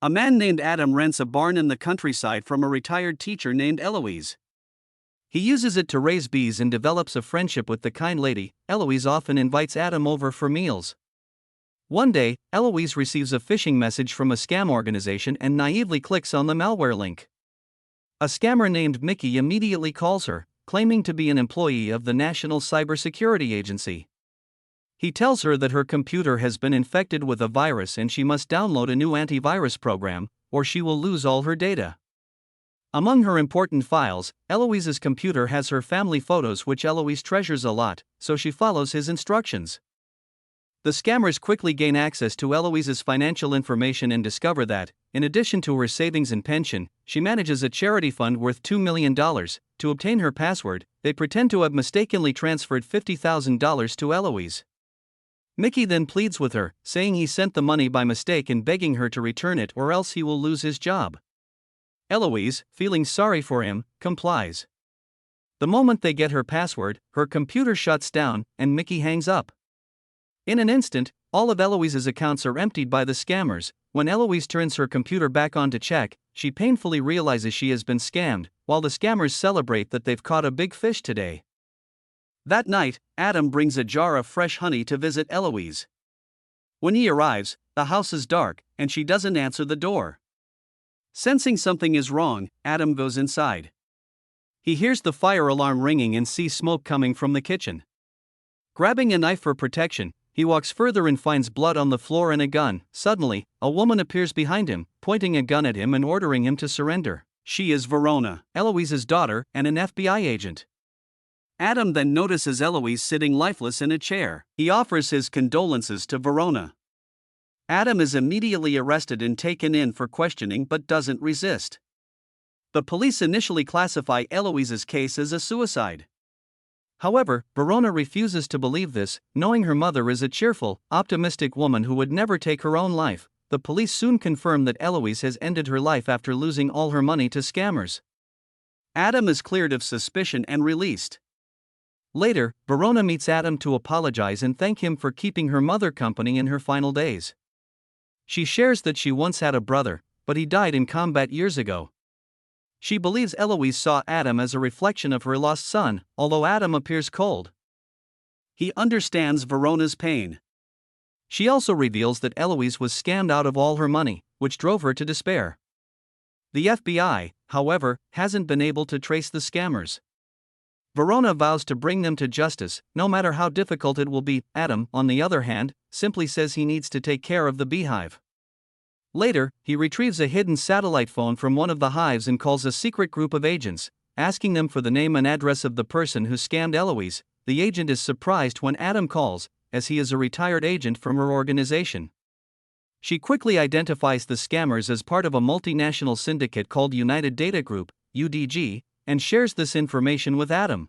A man named Adam rents a barn in the countryside from a retired teacher named Eloise. He uses it to raise bees and develops a friendship with the kind lady. Eloise often invites Adam over for meals. One day, Eloise receives a phishing message from a scam organization and naively clicks on the malware link. A scammer named Mickey immediately calls her, claiming to be an employee of the National Cybersecurity Agency. He tells her that her computer has been infected with a virus and she must download a new antivirus program, or she will lose all her data. Among her important files, Eloise's computer has her family photos, which Eloise treasures a lot, so she follows his instructions. The scammers quickly gain access to Eloise's financial information and discover that, in addition to her savings and pension, she manages a charity fund worth $2 million. To obtain her password, they pretend to have mistakenly transferred $50,000 to Eloise. Mickey then pleads with her, saying he sent the money by mistake and begging her to return it or else he will lose his job. Eloise, feeling sorry for him, complies. The moment they get her password, her computer shuts down and Mickey hangs up. In an instant, all of Eloise's accounts are emptied by the scammers. When Eloise turns her computer back on to check, she painfully realizes she has been scammed, while the scammers celebrate that they've caught a big fish today. That night, Adam brings a jar of fresh honey to visit Eloise. When he arrives, the house is dark, and she doesn't answer the door. Sensing something is wrong, Adam goes inside. He hears the fire alarm ringing and sees smoke coming from the kitchen. Grabbing a knife for protection, he walks further and finds blood on the floor and a gun. Suddenly, a woman appears behind him, pointing a gun at him and ordering him to surrender. She is Verona, Eloise's daughter, and an FBI agent. Adam then notices Eloise sitting lifeless in a chair. He offers his condolences to Verona. Adam is immediately arrested and taken in for questioning but doesn't resist. The police initially classify Eloise's case as a suicide. However, Verona refuses to believe this, knowing her mother is a cheerful, optimistic woman who would never take her own life. The police soon confirm that Eloise has ended her life after losing all her money to scammers. Adam is cleared of suspicion and released. Later, Verona meets Adam to apologize and thank him for keeping her mother company in her final days. She shares that she once had a brother, but he died in combat years ago. She believes Eloise saw Adam as a reflection of her lost son, although Adam appears cold. He understands Verona's pain. She also reveals that Eloise was scammed out of all her money, which drove her to despair. The FBI, however, hasn't been able to trace the scammers. Verona vows to bring them to justice, no matter how difficult it will be. Adam, on the other hand, simply says he needs to take care of the beehive. Later, he retrieves a hidden satellite phone from one of the hives and calls a secret group of agents, asking them for the name and address of the person who scammed Eloise. The agent is surprised when Adam calls, as he is a retired agent from her organization. She quickly identifies the scammers as part of a multinational syndicate called United Data Group, UDG, and shares this information with Adam.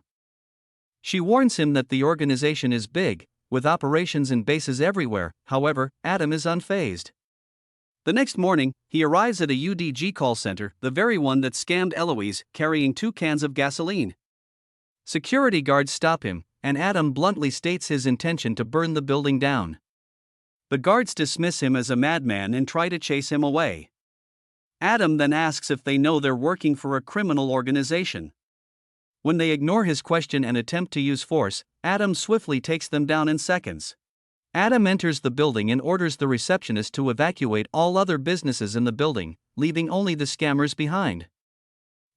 She warns him that the organization is big, with operations and bases everywhere. However, Adam is unfazed. The next morning, he arrives at a UDG call center, the very one that scammed Eloise, carrying 2 cans of gasoline. Security guards stop him, and Adam bluntly states his intention to burn the building down. The guards dismiss him as a madman and try to chase him away. Adam then asks if they know they're working for a criminal organization. When they ignore his question and attempt to use force, Adam swiftly takes them down in seconds. Adam enters the building and orders the receptionist to evacuate all other businesses in the building, leaving only the scammers behind.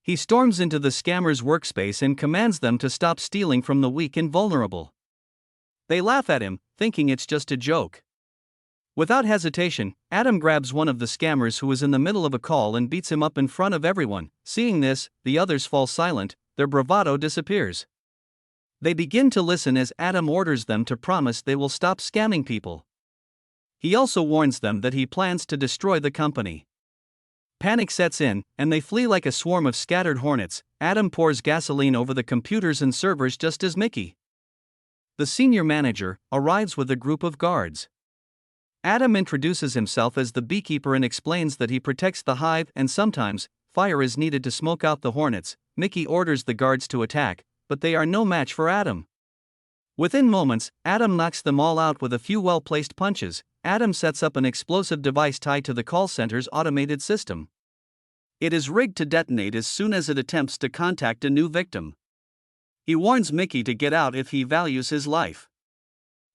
He storms into the scammers' workspace and commands them to stop stealing from the weak and vulnerable. They laugh at him, thinking it's just a joke. Without hesitation, Adam grabs one of the scammers who is in the middle of a call and beats him up in front of everyone. Seeing this, the others fall silent, their bravado disappears. They begin to listen as Adam orders them to promise they will stop scamming people. He also warns them that he plans to destroy the company. Panic sets in, and they flee like a swarm of scattered hornets. Adam pours gasoline over the computers and servers just as Mickey, the senior manager, arrives with a group of guards. Adam introduces himself as the beekeeper and explains that he protects the hive and sometimes, fire is needed to smoke out the hornets. Mickey orders the guards to attack, but they are no match for Adam. Within moments, Adam knocks them all out with a few well-placed punches. Adam sets up an explosive device tied to the call center's automated system. It is rigged to detonate as soon as it attempts to contact a new victim. He warns Mickey to get out if he values his life.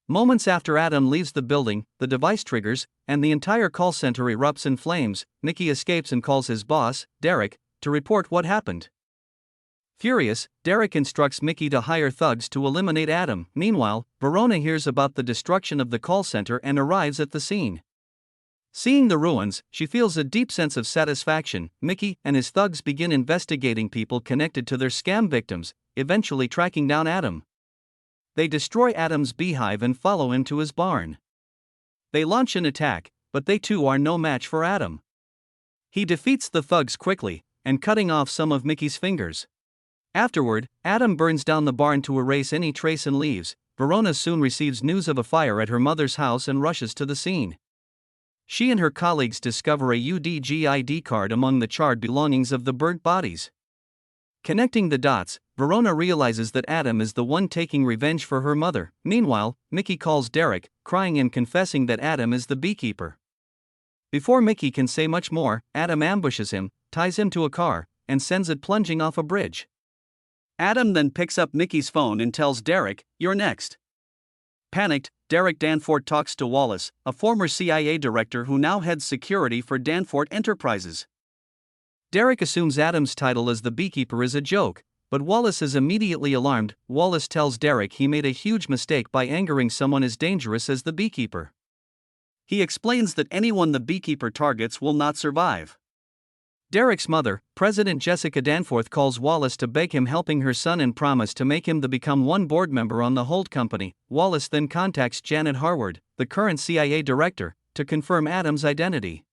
Moments after Adam leaves the building, the device triggers, and the entire call center erupts in flames. Mickey escapes and calls his boss, Derek, to report what happened. Furious, Derek instructs Mickey to hire thugs to eliminate Adam. Meanwhile, Verona hears about the destruction of the call center and arrives at the scene. Seeing the ruins, she feels a deep sense of satisfaction. Mickey and his thugs begin investigating people connected to their scam victims, eventually tracking down Adam. They destroy Adam's beehive and follow him to his barn. They launch an attack, but they too are no match for Adam. He defeats the thugs quickly, and cutting off some of Mickey's fingers. Afterward, Adam burns down the barn to erase any trace and leaves. Verona soon receives news of a fire at her mother's house and rushes to the scene. She and her colleagues discover a UDG ID card among the charred belongings of the burnt bodies. Connecting the dots, Verona realizes that Adam is the one taking revenge for her mother. Meanwhile, Mickey calls Derek, crying and confessing that Adam is the beekeeper. Before Mickey can say much more, Adam ambushes him, ties him to a car, and sends it plunging off a bridge. Adam then picks up Mickey's phone and tells Derek, "You're next." Panicked, Derek Danforth talks to Wallace, a former CIA director who now heads security for Danforth Enterprises. Derek assumes Adam's title as the beekeeper is a joke, but Wallace is immediately alarmed. Wallace tells Derek he made a huge mistake by angering someone as dangerous as the beekeeper. He explains that anyone the beekeeper targets will not survive. Derek's mother, President Jessica Danforth, calls Wallace to beg him helping her son and promise to make him become one board member on the Holt Company. Wallace then contacts Janet Harward, the current CIA director, to confirm Adam's identity.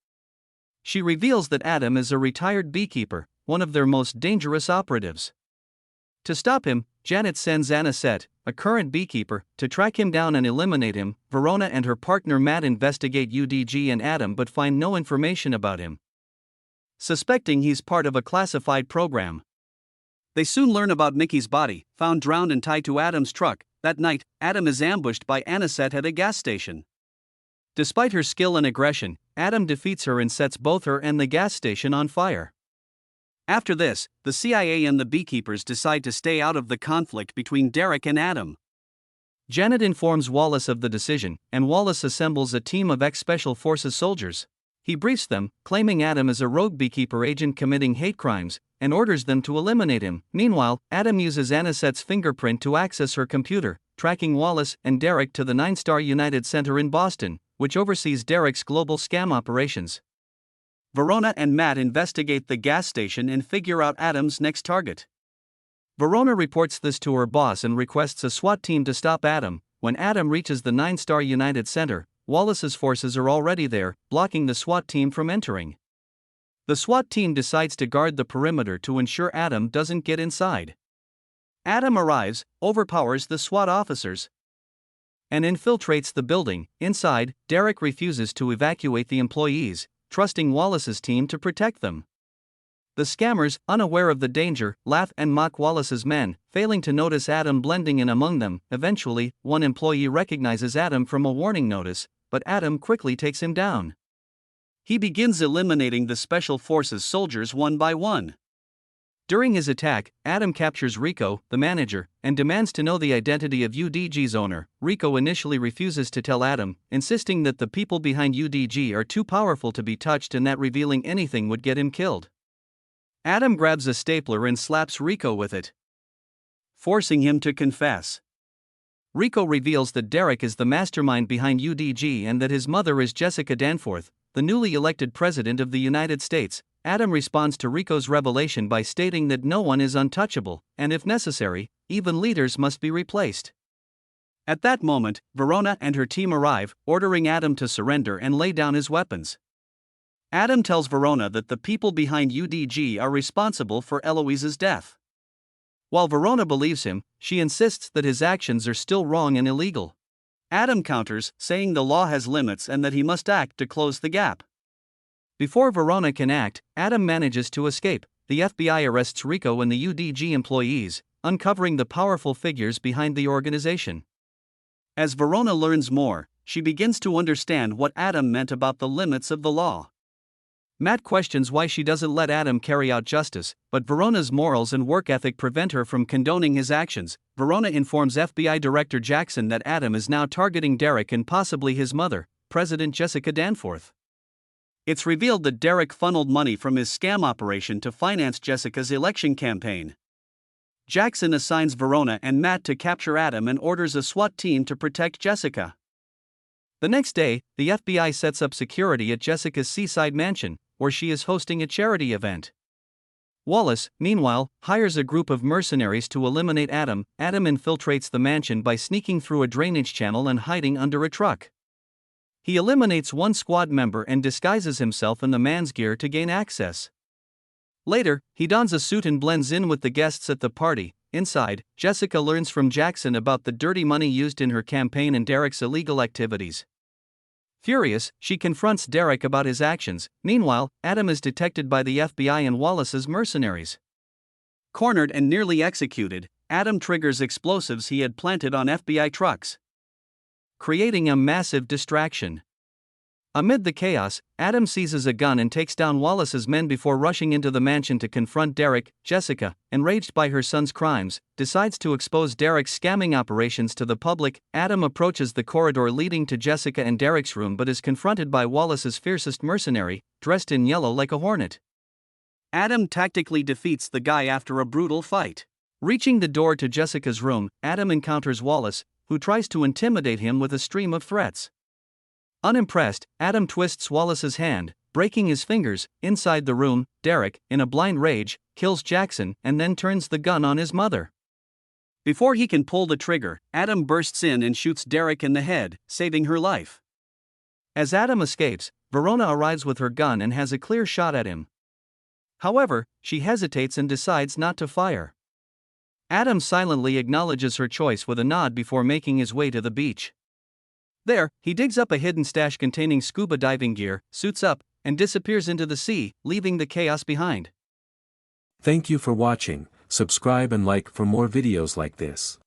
She reveals that Adam is a retired beekeeper, one of their most dangerous operatives. To stop him, Janet sends Anisette, a current beekeeper, to track him down and eliminate him. Verona and her partner Matt investigate UDG and Adam but find no information about him, suspecting he's part of a classified program. They soon learn about Mickey's body, found drowned and tied to Adam's truck. That night, Adam is ambushed by Anisette at a gas station. Despite her skill and aggression, Adam defeats her and sets both her and the gas station on fire. After this, the CIA and the beekeepers decide to stay out of the conflict between Derek and Adam. Janet informs Wallace of the decision, and Wallace assembles a team of ex-Special Forces soldiers. He briefs them, claiming Adam is a rogue beekeeper agent committing hate crimes, and orders them to eliminate him. Meanwhile, Adam uses Anisette's fingerprint to access her computer, tracking Wallace and Derek to the 9-Star United Center in Boston, which oversees Derek's global scam operations. Verona and Matt investigate the gas station and figure out Adam's next target. Verona reports this to her boss and requests a SWAT team to stop Adam. When Adam reaches the 9-Star United Center, Wallace's forces are already there, blocking the SWAT team from entering. The SWAT team decides to guard the perimeter to ensure Adam doesn't get inside. Adam arrives, overpowers the SWAT officers, and infiltrates the building. Inside, Derek refuses to evacuate the employees, trusting Wallace's team to protect them. The scammers, unaware of the danger, laugh and mock Wallace's men, failing to notice Adam blending in among them. Eventually, one employee recognizes Adam from a warning notice, but Adam quickly takes him down. He begins eliminating the Special Forces soldiers one by one. During his attack, Adam captures Rico, the manager, and demands to know the identity of UDG's owner. Rico initially refuses to tell Adam, insisting that the people behind UDG are too powerful to be touched and that revealing anything would get him killed. Adam grabs a stapler and slaps Rico with it, forcing him to confess. Rico reveals that Derek is the mastermind behind UDG and that his mother is Jessica Danforth, the newly elected president of the United States. Adam responds to Rico's revelation by stating that no one is untouchable, and if necessary, even leaders must be replaced. At that moment, Verona and her team arrive, ordering Adam to surrender and lay down his weapons. Adam tells Verona that the people behind UDG are responsible for Eloise's death. While Verona believes him, she insists that his actions are still wrong and illegal. Adam counters, saying the law has limits and that he must act to close the gap. Before Verona can act, Adam manages to escape. The FBI arrests Rico and the UDG employees, uncovering the powerful figures behind the organization. As Verona learns more, she begins to understand what Adam meant about the limits of the law. Matt questions why she doesn't let Adam carry out justice, but Verona's morals and work ethic prevent her from condoning his actions. Verona informs FBI Director Jackson that Adam is now targeting Derek and possibly his mother, President Jessica Danforth. It's revealed that Derek funneled money from his scam operation to finance Jessica's election campaign. Jackson assigns Verona and Matt to capture Adam and orders a SWAT team to protect Jessica. The next day, the FBI sets up security at Jessica's seaside mansion, where she is hosting a charity event. Wallace, meanwhile, hires a group of mercenaries to eliminate Adam. Adam infiltrates the mansion by sneaking through a drainage channel and hiding under a truck. He eliminates one squad member and disguises himself in the man's gear to gain access. Later, he dons a suit and blends in with the guests at the party. Inside, Jessica learns from Jackson about the dirty money used in her campaign and Derek's illegal activities. Furious, she confronts Derek about his actions. Meanwhile, Adam is detected by the FBI and Wallace's mercenaries. Cornered and nearly executed, Adam triggers explosives he had planted on FBI trucks, creating a massive distraction. Amid the chaos, Adam seizes a gun and takes down Wallace's men before rushing into the mansion to confront Derek. Jessica, enraged by her son's crimes, decides to expose Derek's scamming operations to the public. Adam approaches the corridor leading to Jessica and Derek's room but is confronted by Wallace's fiercest mercenary, dressed in yellow like a hornet. Adam tactically defeats the guy after a brutal fight. Reaching the door to Jessica's room, Adam encounters Wallace, who tries to intimidate him with a stream of threats. Unimpressed, Adam twists Wallace's hand, breaking his fingers. Inside the room, Derek, in a blind rage, kills Jackson and then turns the gun on his mother. Before he can pull the trigger, Adam bursts in and shoots Derek in the head, saving her life. As Adam escapes, Verona arrives with her gun and has a clear shot at him. However, she hesitates and decides not to fire. Adam silently acknowledges her choice with a nod before making his way to the beach. There, he digs up a hidden stash containing scuba diving gear, suits up, and disappears into the sea, leaving the chaos behind. Thank you for watching. Subscribe and like for more videos like this.